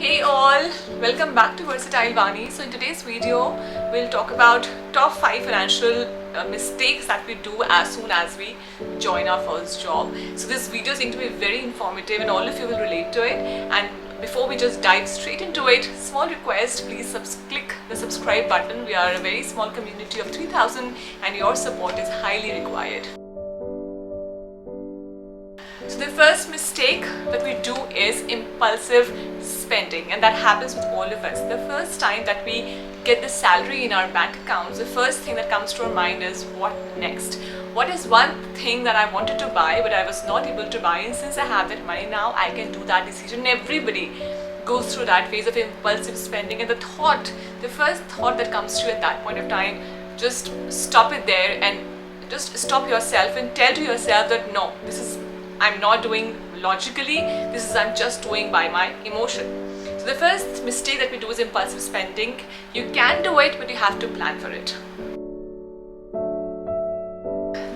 Hey all, welcome back to Versatile Vaani. So in today's video, we'll talk about top 5 financial mistakes that we do as soon as we join our first job. So this video is going to be very informative and all of you will relate to it. And before we just dive straight into it, small request, please click the subscribe button. We are a very small community of 3,000 and your support is highly required. So the first mistake that we do is impulsive spending, and that happens with all of us. The first time that we get the salary in our bank accounts, the first thing that comes to our mind is what next? What is one thing that I wanted to buy but I was not able to buy, and since I have that money now I can do that decision. Everybody goes through that phase of impulsive spending, and the first thought that comes to you at that point of time, just stop it there and just stop yourself and tell to yourself that no, I'm not doing logically, I'm just doing by my emotion. So the first mistake that we do is impulsive spending. You can do it, but you have to plan for it.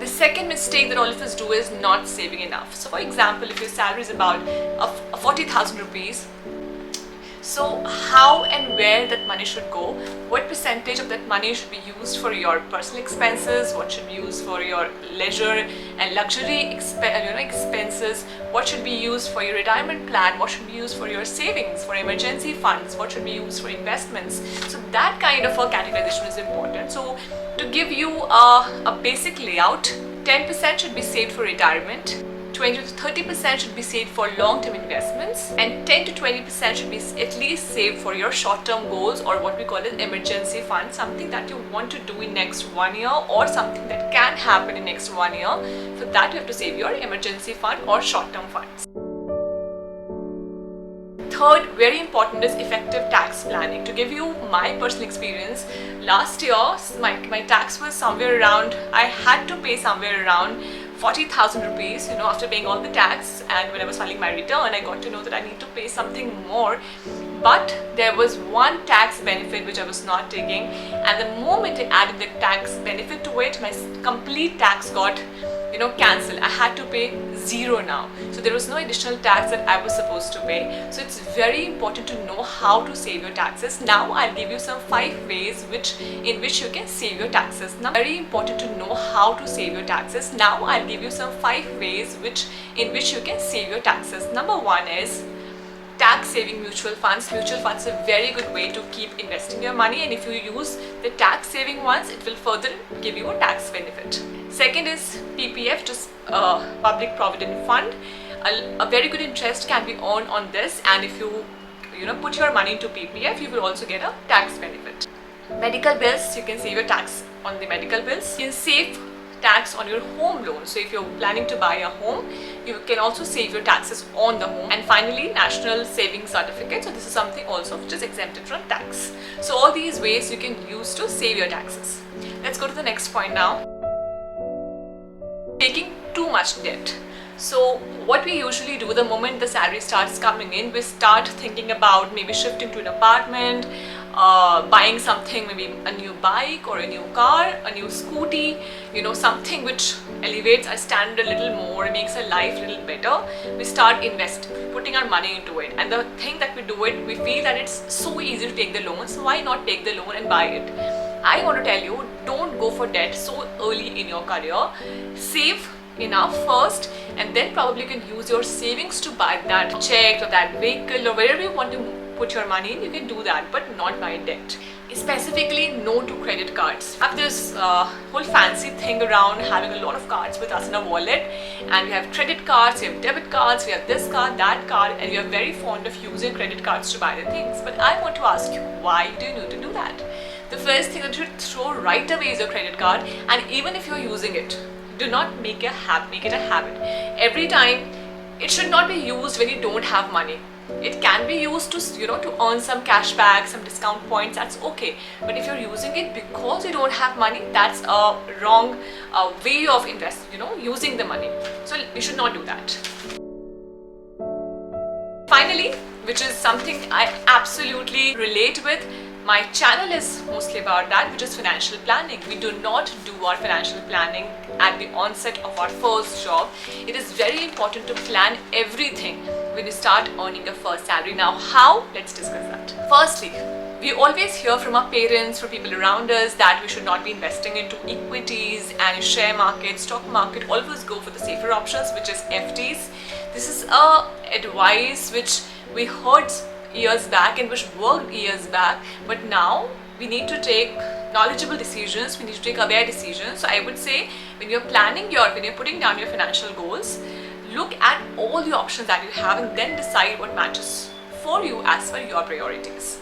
The second mistake that all of us do is not saving enough. So for example, if your salary is about 40,000 rupees, so how and where that money should go, what percentage of that money should be used for your personal expenses, what should be used for your leisure and luxury expenses, what should be used for your retirement plan, what should be used for your savings, for emergency funds, what should be used for investments. So that kind of a categorization is important. So to give you a basic layout, 10% should be saved for retirement, 20 to 30% should be saved for long-term investments, and 10 to 20% should be at least saved for your short-term goals, or what we call an emergency fund, something that you want to do in next 1 year or something that can happen in next 1 year. For that you have to save your emergency fund or short-term funds. Third, very important, is effective tax planning. To give you my personal experience, last year my tax was somewhere around, I had to pay somewhere around 40,000 rupees, after paying all the tax, and when I was filing my return, I got to know that I need to pay something more. But there was one tax benefit which I was not taking, and the moment I added the tax benefit to it, my complete tax got cancelled. I had to pay zero now. So there was no additional tax that I was supposed to pay. So it's very important to know how to save your taxes. Now I'll give you some 5 ways in which you can save your taxes. Now, very important to know how to save your taxes. Now I'll give you some 5 ways in which you can save your taxes. Number 1 is tax saving mutual funds. Mutual funds are a very good way to keep investing your money, and if you use the tax saving ones, it will further give you a tax benefit. Second is PPF, just public provident fund. A very good interest can be earned on this, and if you put your money into PPF, you will also get a tax benefit. Medical bills, you can save your tax on the medical bills. You can save tax on your home loan. So if you're planning to buy a home, you can also save your taxes on the home. And finally, national savings certificate. So this is something also which is exempted from tax. So all these ways you can use to save your taxes. Let's go to the next point now. Taking too much debt. So what we usually do, the moment the salary starts coming in, we start thinking about maybe shifting to an apartment, buying something, maybe a new bike or a new car, a new scooty, something which elevates our standard a little more, makes our life a little better. We start investing, putting our money into it, and the thing that we do it, we feel that it's so easy to take the loan, so why not take the loan and buy it? I want to tell you, don't go for debt so early in your career. Save enough first, and then probably you can use your savings to buy that check or that vehicle or wherever you want to put your money in. You can do that, but not buy debt. Specifically, no to credit cards. We have this whole fancy thing around having a lot of cards with us in our wallet, and we have credit cards, we have debit cards, we have this card, that card, and we are very fond of using credit cards to buy the things. But I want to ask you, why do you need to do that? The first thing that you should throw right away is your credit card, and even if you're using it, do not make it a habit. Every time, it should not be used when you don't have money. It can be used to earn some cash back, some discount points, that's okay. But if you're using it because you don't have money, that's a wrong way of using the money. So you should not do that. Finally, which is something I absolutely relate with, my channel is mostly about that, which is financial planning. We do not do our financial planning at the onset of our first job. It is very important to plan everything when you start earning your first salary. Now, how? Let's discuss that. Firstly, we always hear from our parents, from people around us, that we should not be investing into equities and share market, stock market. Always go for the safer options, which is FDs. This is advice which we heard years back and which worked years back, but now we need to take knowledgeable decisions, we need to take aware decisions. So I would say, when you're putting down your financial goals, look at all the options that you have and then decide what matches for you as per your priorities.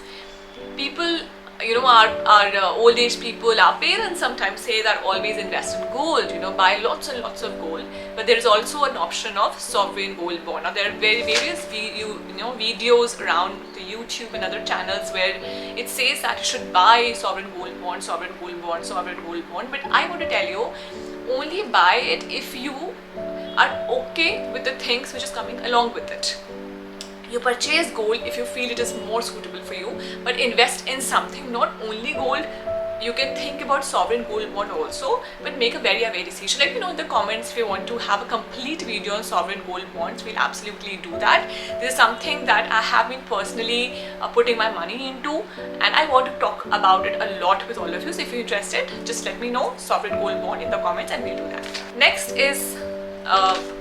People, our old age people, our parents sometimes say that always invest in gold, buy lots and lots of gold. But there is also an option of sovereign gold bond. Now there are various videos around the YouTube and other channels where it says that you should buy sovereign gold bond, sovereign gold bond, sovereign gold bond. But I want to tell you, only buy it if you are okay with the things which is coming along with it. You purchase gold if you feel it is more suitable for you, but invest in something, not only gold. You can think about sovereign gold bond also, but make a very aware decision. Let me know in the comments if you want to have a complete video on sovereign gold bonds. We'll absolutely do that. This is something that I have been personally putting my money into, and I want to talk about it a lot with all of you. So if you're interested, just let me know sovereign gold bond in the comments and we'll do that. Next is,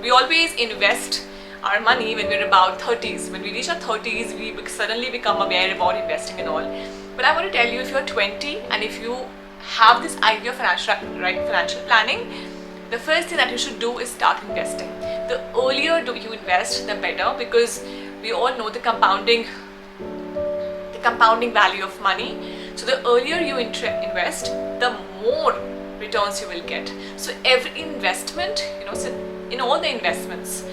we always invest our money when we're about 30s. When we reach our 30s, we suddenly become aware about investing and all. But I want to tell you, if you're 20 and if you have this idea of financial planning, the first thing that you should do is start investing. The earlier you invest, the better, because we all know the compounding value of money. So the earlier you invest, the more returns you will get. So every investment, in all the investments,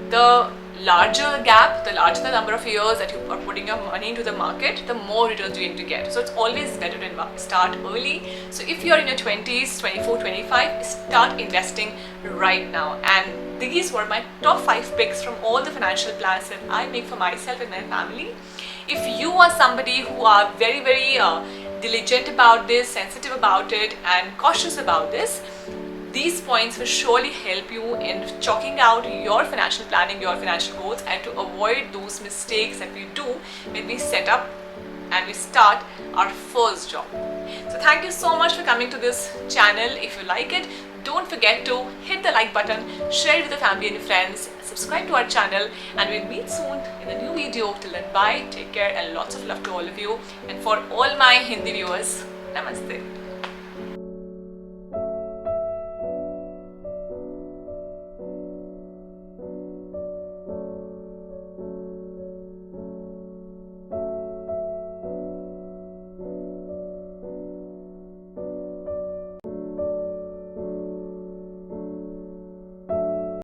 the larger gap, the larger the number of years that you are putting your money into the market, the more returns you're going to get. So it's always better to start early. So if you're in your 20s, 24, 25, start investing right now. And these were my top 5 picks from all the financial plans that I make for myself and my family. If you are somebody who are very, very diligent about this, sensitive about it, and cautious about this, these points will surely help you in chalking out your financial planning, your financial goals, and to avoid those mistakes that we do when we set up and we start our first job. So thank you so much for coming to this channel. If you like it, don't forget to hit the like button, share it with your family and friends, subscribe to our channel, and we'll meet soon in a new video. Till then, bye, take care, and lots of love to all of you. And for all my Hindi viewers, namaste.